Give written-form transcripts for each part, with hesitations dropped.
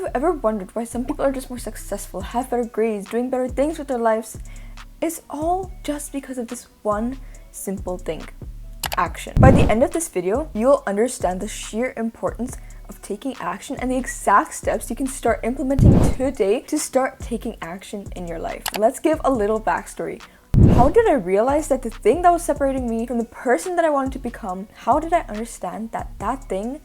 you've ever wondered why some people are just more successful, have better grades, doing better things with their lives, it's all just because of this one simple thing: action. By the end of this video, you'll understand the sheer importance of taking action and the exact steps you can start implementing today to start taking action in your life. Let's give a little backstory. How did I realize that the thing that was separating me from the person that I wanted to become, how did I understand that that thing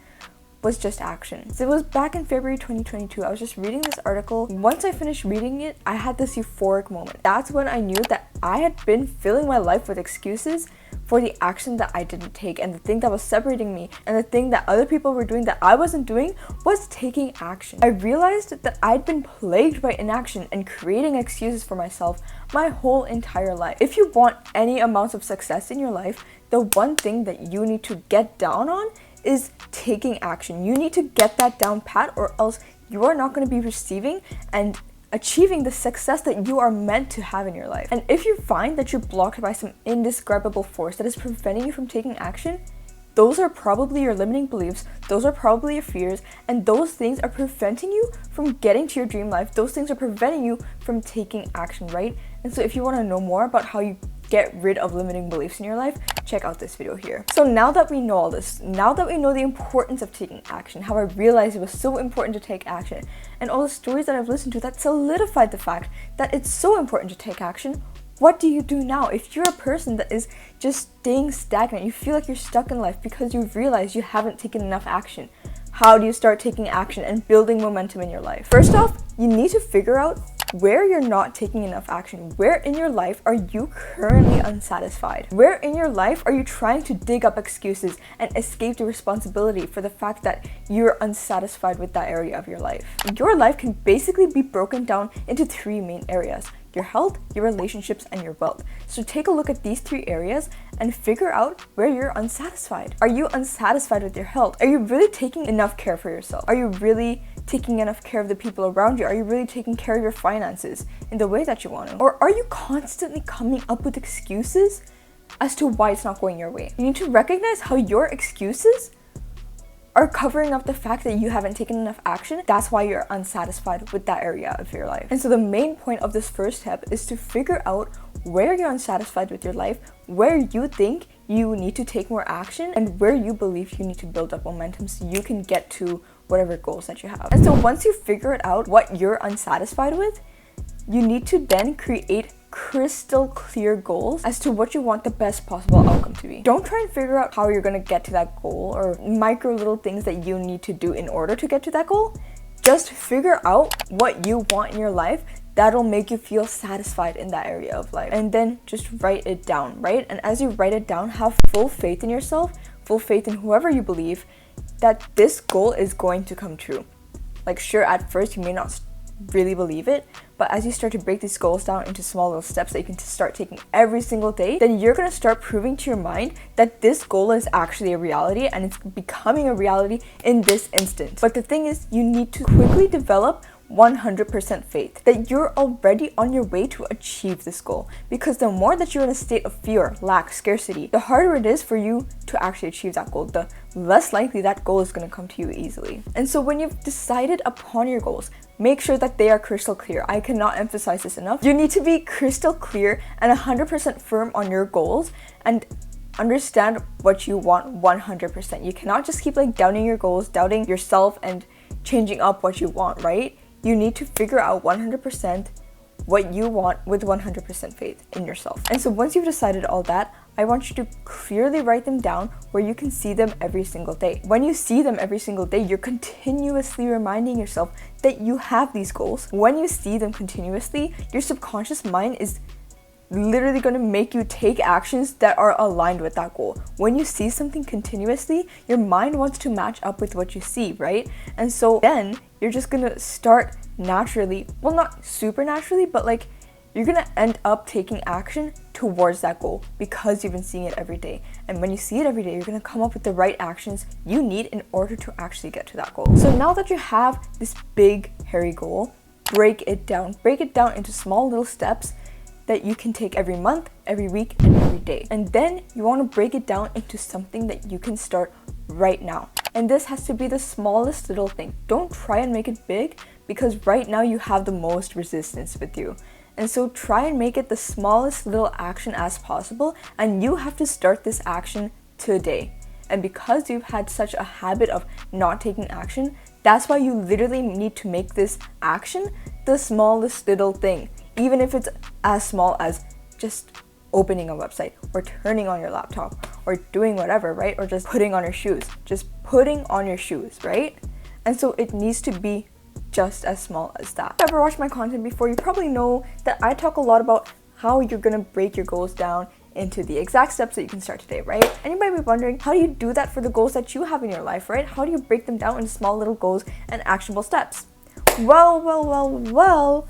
was just action? So it was back in February 2022. I was just reading this article. Once I finished reading it, I had this euphoric moment. That's when I knew that I had been filling my life with excuses for the action that I didn't take, and the thing that was separating me and the thing that other people were doing that I wasn't doing was taking action. I realized that I'd been plagued by inaction and creating excuses for myself my whole entire life. If you want any amounts of success in your life, the one thing that you need to get down on is taking action. You need to get that down pat, or else you are not going to be receiving and achieving the success that you are meant to have in your life. And if you find that you're blocked by some indescribable force that is preventing you from taking action, those are probably your limiting beliefs, those are probably your fears, and those things are preventing you from getting to your dream life. Those things are preventing you from taking action, right? And so if you want to know more about how you get rid of limiting beliefs in your life, check out this video here. So now that we know all this, now that we know the importance of taking action, how I realized it was so important to take action, and all the stories that I've listened to that solidified the fact that it's so important to take action, what do you do now? If you're a person that is just staying stagnant, you feel like you're stuck in life because you've realized you haven't taken enough action, how do you start taking action and building momentum in your life? First off, you need to figure out where you're not taking enough action. Where in your life are you currently unsatisfied? Where in your life are you trying to dig up excuses and escape the responsibility for the fact that you're unsatisfied with that area of your life? Your life can basically be broken down into three main areas: your health, your relationships, and your wealth. So take a look at these three areas and figure out where you're unsatisfied. Are you unsatisfied with your health? Are you really taking enough care for yourself? Are you really taking enough care of the people around you? Are you really taking care of your finances in the way that you want to? Or are you constantly coming up with excuses as to why it's not going your way? You need to recognize how your excuses are covering up the fact that you haven't taken enough action. That's why you're unsatisfied with that area of your life. And so the main point of this first step is to figure out where you're unsatisfied with your life, where you think you need to take more action, and where you believe you need to build up momentum so you can get to whatever goals that you have. And so once you figure it out what you're unsatisfied with, you need to then create crystal clear goals as to what you want the best possible outcome to be. Don't try and figure out how you're going to get to that goal or micro little things that you need to do in order to get to that goal. Just figure out what you want in your life that'll make you feel satisfied in that area of life, and then just write it down, right? And as you write it down, have full faith in yourself, full faith in whoever you believe that this goal is going to come true. Like, sure, at first you may not really believe it, but as you start to break these goals down into small little steps that you can start taking every single day, then you're going to start proving to your mind that this goal is actually a reality, and it's becoming a reality in this instant. But the thing is, you need to quickly develop 100% faith that you're already on your way to achieve this goal, because the more that you're in a state of fear, lack, scarcity, the harder it is for you to actually achieve that goal, the less likely that goal is going to come to you easily. And so when you've decided upon your goals, make sure that they are crystal clear. I cannot emphasize this enough. You need to be crystal clear and 100% firm on your goals and understand what you want 100%. You cannot just keep like doubting your goals, doubting yourself, and changing up what you want, right? You need to figure out 100% what you want with 100% faith in yourself. And so once you've decided all that, I want you to clearly write them down where you can see them every single day. When you see them every single day, you're continuously reminding yourself that you have these goals. When you see them continuously, your subconscious mind is literally going to make you take actions that are aligned with that goal. When you see something continuously, your mind wants to match up with what you see, right? And so then you're just going to start naturally, well, not super naturally, but like you're going to end up taking action towards that goal because you've been seeing it every day. And when you see it every day, you're going to come up with the right actions you need in order to actually get to that goal. So now that you have this big, hairy goal, break it down. Break it down into small little steps that you can take every month, every week, and every day. And then you want to break it down into something that you can start right now. And this has to be the smallest little thing. Don't try and make it big because right now you have the most resistance with you. And so try and make it the smallest little action as possible, and you have to start this action today. And because you've had such a habit of not taking action, that's why you literally need to make this action the smallest little thing. Even if it's as small as just opening a website or turning on your laptop or doing whatever, right? Or just putting on your shoes. Just putting on your shoes, right? And so it needs to be just as small as that. If you've ever watched my content before, you probably know that I talk a lot about how you're gonna break your goals down into the exact steps that you can start today, right? And you might be wondering, how do you do that for the goals that you have in your life, right? How do you break them down into small little goals and actionable steps? Well,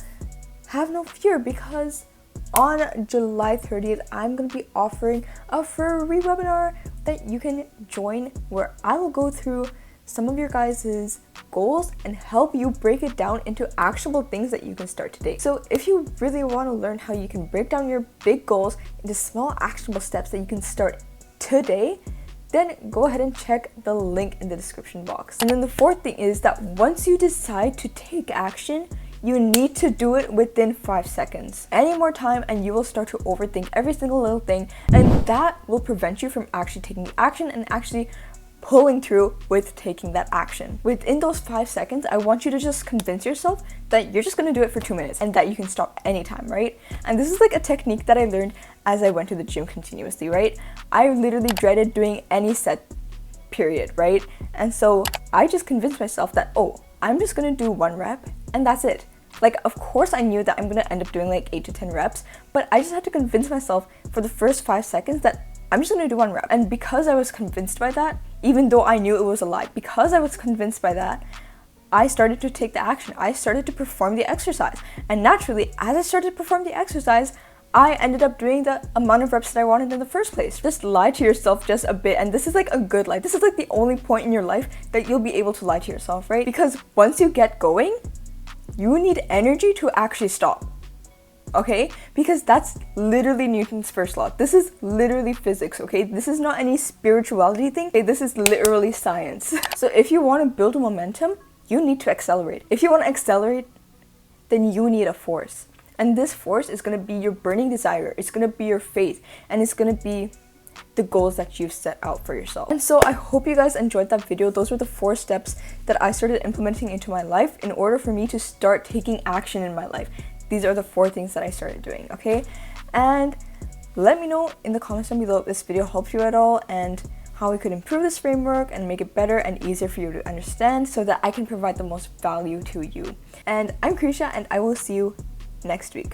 have no fear, because on July 30th, I'm going to be offering a free webinar that you can join, where I will go through some of your guys' goals and help you break it down into actionable things that you can start today. So if you really want to learn how you can break down your big goals into small actionable steps that you can start today, then go ahead and check the link in the description box. And then the fourth thing is that once you decide to take action, you need to do it within 5 seconds. Any more time and you will start to overthink every single little thing, and that will prevent you from actually taking the action and actually pulling through with taking that action. Within those 5 seconds, I want you to just convince yourself that you're just gonna do it for 2 minutes and that you can stop anytime, right? And this is like a technique that I learned as I went to the gym continuously, right? I literally dreaded doing any set period, right? And so I just convinced myself that, oh, I'm just gonna do 1 rep and that's it. Like, of course I knew that I'm gonna end up doing like 8 to 10 reps, but I just had to convince myself for the first 5 seconds that I'm just gonna do 1 rep. And because I was convinced by that, even though I knew it was a lie, because I was convinced by that, I started to take the action. I started to perform the exercise. And naturally, as I started to perform the exercise, I ended up doing the amount of reps that I wanted in the first place. Just lie to yourself just a bit. And this is like a good lie. This is like the only point in your life that you'll be able to lie to yourself, right? Because once you get going, you need energy to actually stop. Okay? Because that's literally Newton's first law. This is literally physics, okay? This is not any spirituality thing. Okay? This is literally science. So if you want to build a momentum, you need to accelerate. If you want to accelerate, then you need a force. And this force is going to be your burning desire. It's going to be your faith. And it's going to be the goals that you've set out for yourself. And so I hope you guys enjoyed that video. Those were the 4 steps that I started implementing into my life in order for me to start taking action in my life. These are the 4 things that I started doing, okay? And let me know in the comments down below if this video helped you at all and how we could improve this framework and make it better and easier for you to understand so that I can provide the most value to you. And I'm Krisha, and I will see you next week.